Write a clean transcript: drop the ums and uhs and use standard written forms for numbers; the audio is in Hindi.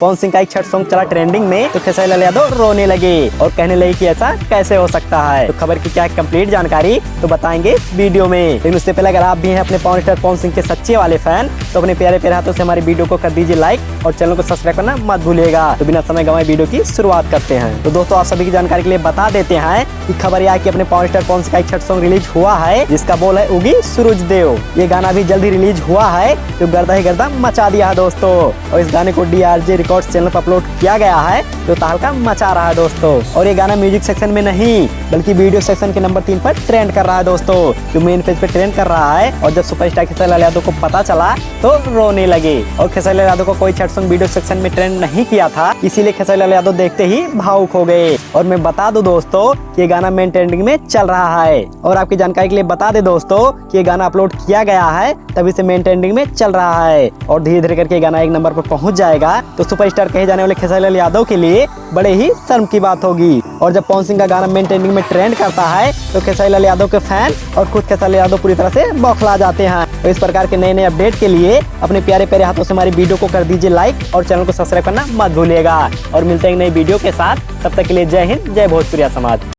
पवन सिंह का एक छठ सॉन्ग चला ट्रेंडिंग में तो खेसारी लाल यादव रोने लगे और कहने लगे कि ऐसा कैसे हो सकता है। तो खबर की क्या है कंप्लीट जानकारी तो बताएंगे वीडियो में। लेकिन उससे पहले अगर आप भी हैं अपने पवन स्टार पवन सिंह के सच्चे वाले फैन तो अपने प्यारे प्यारे हाथों से हमारी वीडियो को कर दीजिए लाइक और चैनल को सब्सक्राइब करना मत भूलिएगा। तो बिना समय गंवाए वीडियो की शुरुआत करते हैं। तो दोस्तों आप सभी की जानकारी के लिए बता देते हैं कि खबर यह है कि अपने पवन स्टार पवन सिंह का एक छठ सॉन्ग रिलीज हुआ है जिसका बोल है उगी सूरज देव। ये गाना भी जल्द ही रिलीज हुआ है जो गर्दा ही गर्दा मचा दिया है दोस्तों। और इस गाने को DRJ रिकॉर्ड्स चैनल पर अपलोड किया गया है जो तहलका मचा रहा है दोस्तों। और ये गाना म्यूजिक सेक्शन में नहीं बल्कि वीडियो सेक्शन के नंबर 3 पर ट्रेंड कर रहा है दोस्तों, जो मेन पेज पे ट्रेंड कर रहा है। और जब सुपरस्टार खेसारी लाल यादव को पता चला तो रोने लगे। और खेसारी लाल यादव को कोई छठ सॉन्ग वीडियो सेक्शन में ट्रेंड नहीं किया था, इसीलिए खेसारी लाल यादव देखते ही भावुक हो गए। और मैं बता दूं दोस्तों कि ये गाना मेन ट्रेंडिंग में चल रहा है। और आपकी जानकारी के लिए बता दे दोस्तों कि ये गाना अपलोड किया गया है तभी से मेन ट्रेंडिंग में चल रहा है और धीरे धीरे करके गाना एक नंबर पर पहुंच जाएगा तो सुपरस्टार कहे जाने वाले खेसारी लाल यादव के लिए बड़े ही शर्म की बात होगी। और जब पवन सिंह का गाना मेन ट्रेंडिंग में ट्रेंड करता है तो खेसारी लाल यादव के फैन और खुद खेसारी लाल यादव पूरी तरह से बौखला जाते हैं। तो इस प्रकार के नए नए अपडेट के लिए अपने प्यारे प्यारे हाथों से हमारी वीडियो को कर दीजिए लाइक और चैनल को सब्सक्राइब करना मत भूलिएगा। और मिलते हैं एक नई वीडियो के साथ, तब तक के लिए जय हिंद, जय भोजपुरिया समाज।